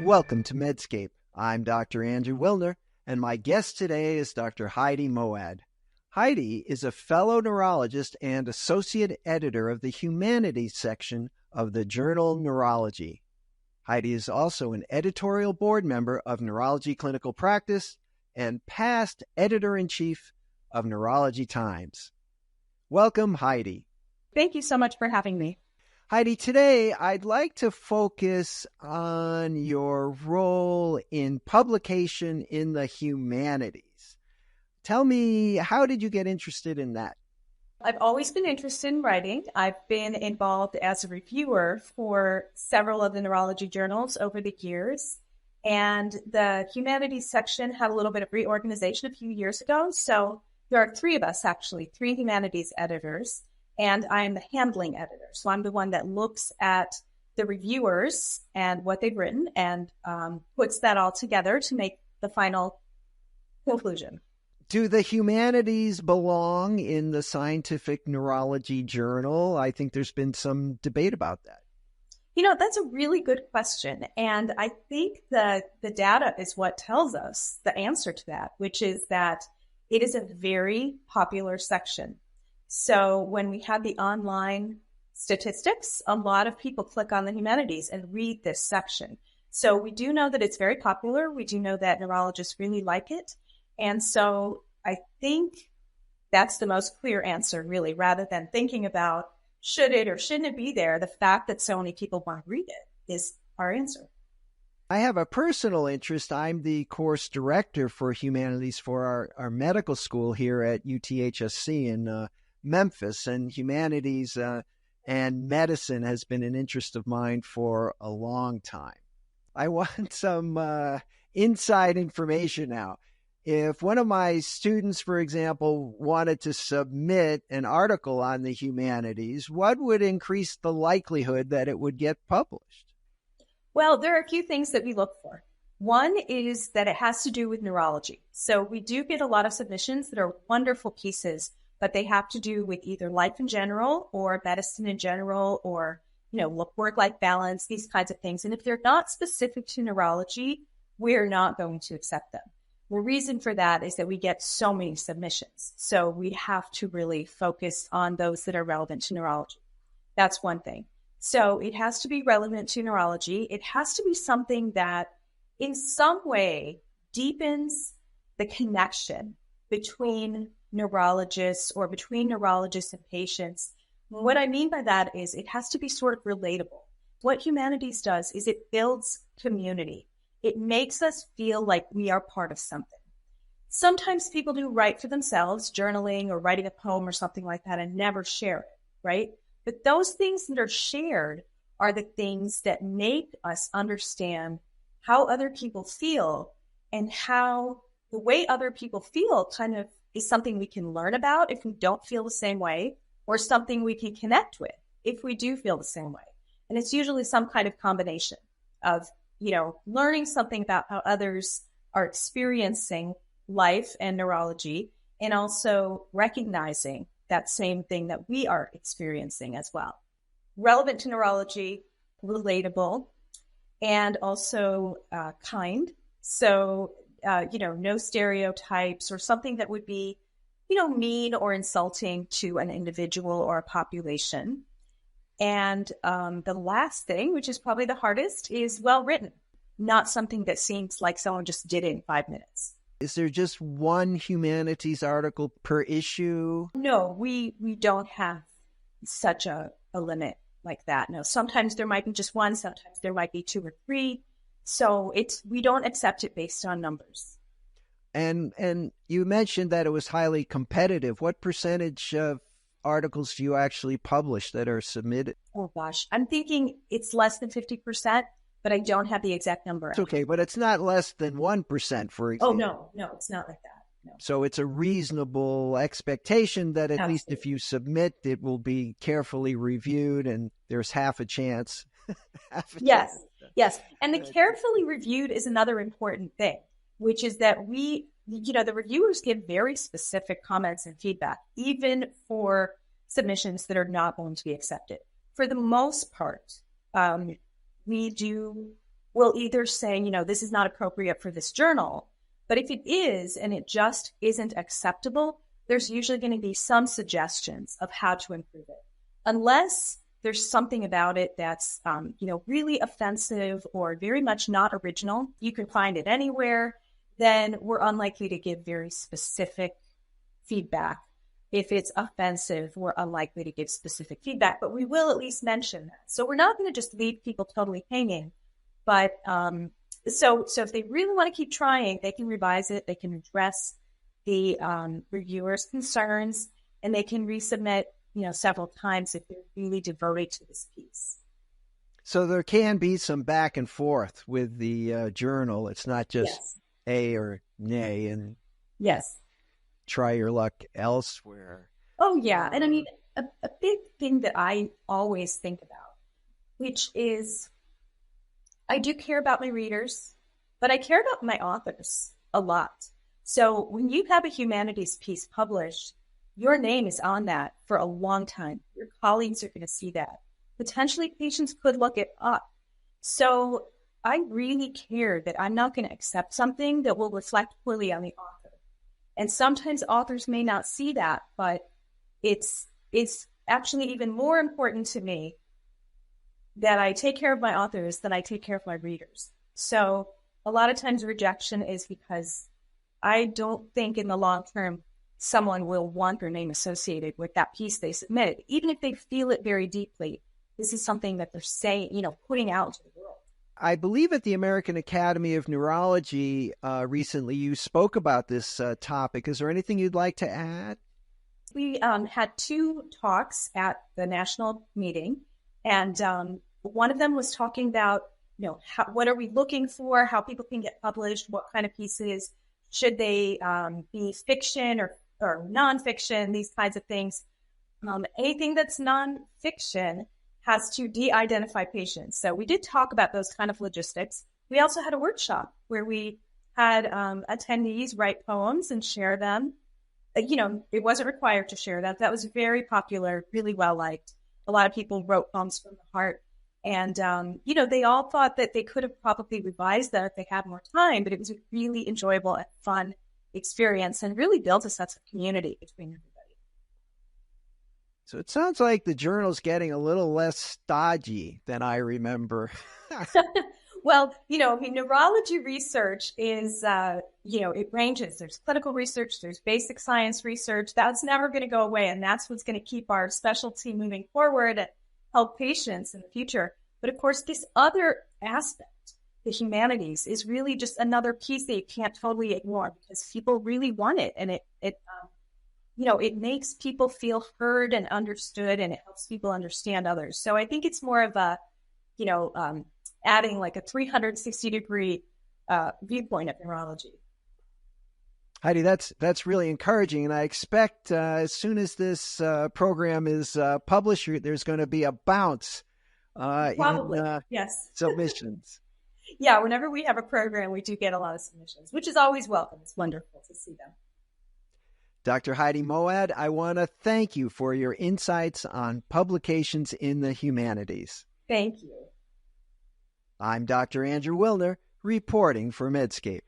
Welcome to Medscape. I'm Dr. Andrew Wilner, and my guest today is Dr. Heidi Moawad. Heidi is a fellow neurologist and associate editor of the Humanities section of the journal Neurology. Heidi is also an editorial board member of Neurology Clinical Practice and past editor-in-chief of Neurology Times. Welcome, Heidi. Thank you so much for having me. Heidi, today I'd like to focus on your role in publication in the humanities. Tell me, how did you get interested in that? I've always been interested in writing. I've been involved as a reviewer for several of the neurology journals over the years. And the humanities section had a little bit of reorganization a few years ago. So there are three of us, actually, three humanities editors. And I'm the handling editor. So I'm the one that looks at the reviewers and what they've written and puts that all together to make the final conclusion. Do the humanities belong in the Scientific Neurology Journal? I think there's been some debate about that. You know, that's a really good question. And I think that the data is what tells us the answer to that, which is that it is a very popular section. So when we have the online statistics, a lot of people click on the humanities and read this section. So we do know that it's very popular. We do know that neurologists really like it. And so I think that's the most clear answer, really, rather than thinking about should it or shouldn't it be there. The fact that so many people want to read it is our answer. I have a personal interest. I'm the course director for humanities for our medical school here at UTHSC in Memphis, and humanities and medicine has been an interest of mine for a long time. I want some inside information now. If one of my students, for example, wanted to submit an article on the humanities, what would increase the likelihood that it would get published? Well, there are a few things that we look for. One is that it has to do with neurology. So we do get a lot of submissions that are wonderful pieces, but they have to do with either life in general or medicine in general or, work-life balance, these kinds of things. And if they're not specific to neurology, we're not going to accept them. The reason for that is that we get so many submissions. So we have to really focus on those that are relevant to neurology. That's one thing. So it has to be relevant to neurology. It has to be something that in some way deepens the connection between neurologists or between neurologists and patients. What I mean by that is it has to be sort of relatable. What humanities does is it builds community. It makes us feel like we are part of something. Sometimes people do write for themselves, journaling or writing a poem or something like that, and never share it, right? But those things that are shared are the things that make us understand how other people feel and how the way other people feel kind of is something we can learn about if we don't feel the same way, or something we can connect with if we do feel the same way. And it's usually some kind of combination of, learning something about how others are experiencing life and neurology, and also recognizing that same thing that we are experiencing as well. Relevant to neurology, relatable, and also kind. So, no stereotypes or something that would be, mean or insulting to an individual or a population. And the last thing, which is probably the hardest, is well-written, not something that seems like someone just did it in 5 minutes. Is there just one humanities article per issue? No, we don't have such a limit like that. No, sometimes there might be just one, sometimes there might be 2 or 3. So we don't accept it based on numbers. And you mentioned that it was highly competitive. What percentage of articles do you actually publish that are submitted? Oh gosh, I'm thinking it's less than 50%, but I don't have the exact number. It's okay, but it's not less than 1%, for example. Oh no, it's not like that. No. So it's a reasonable expectation that at Absolutely. least if you submit, it will be carefully reviewed and there's half a chance. Yes. And the carefully reviewed is another important thing, which is that the reviewers give very specific comments and feedback, even for submissions that are not going to be accepted. For the most part, we do will either say, this is not appropriate for this journal. But if it is, and it just isn't acceptable, there's usually going to be some suggestions of how to improve it. Unless there's something about it that's, really offensive or very much not original, you can find it anywhere, then we're unlikely to give very specific feedback. If it's offensive, we're unlikely to give specific feedback, but we will at least mention that. So we're not going to just leave people totally hanging. But so if they really want to keep trying, they can revise it, they can address the reviewers' concerns, and they can resubmit, several times if they're really devoted to this piece. So there can be some back and forth with the journal. It's not just A or nay and try your luck elsewhere. Oh, yeah. And I mean, a big thing that I always think about, which is I do care about my readers, but I care about my authors a lot. So when you have a humanities piece published, your name is on that for a long time. Your colleagues are going to see that. Potentially, patients could look it up. So I really care that I'm not going to accept something that will reflect poorly on the author. And sometimes authors may not see that, but it's actually even more important to me that I take care of my authors than I take care of my readers. So a lot of times rejection is because I don't think in the long term someone will want their name associated with that piece they submitted, even if they feel it very deeply. This is something that they're saying, putting out to the world. I believe at the American Academy of Neurology recently you spoke about this topic. Is there anything you'd like to add? We had 2 talks at the national meeting, and one of them was talking about, what are we looking for, how people can get published, what kind of pieces, should they be fiction or nonfiction, these kinds of things. Anything that's nonfiction has to de-identify patients. So we did talk about those kind of logistics. We also had a workshop where we had attendees write poems and share them. It wasn't required to share that. That was very popular, really well liked. A lot of people wrote poems from the heart. And, they all thought that they could have probably revised that if they had more time, but it was a really enjoyable and fun experience and really built a sense of community between everybody. So it sounds like the journal's getting a little less stodgy than I remember. Well, neurology research is, it ranges. There's clinical research, there's basic science research. That's never going to go away. And that's what's going to keep our specialty moving forward and help patients in the future. But of course, this other aspect, the humanities, is really just another piece that you can't totally ignore because people really want it. And it makes people feel heard and understood, and it helps people understand others. So I think it's more of a, adding like a 360-degree viewpoint of neurology. Heidi, that's really encouraging, and I expect as soon as this program is published, there's going to be a bounce in yes. submissions. Yeah, whenever we have a program, we do get a lot of submissions, which is always welcome. It's wonderful to see them. Dr. Heidi Moawad, I want to thank you for your insights on publications in the humanities. Thank you. I'm Dr. Andrew Wilner, reporting for Medscape.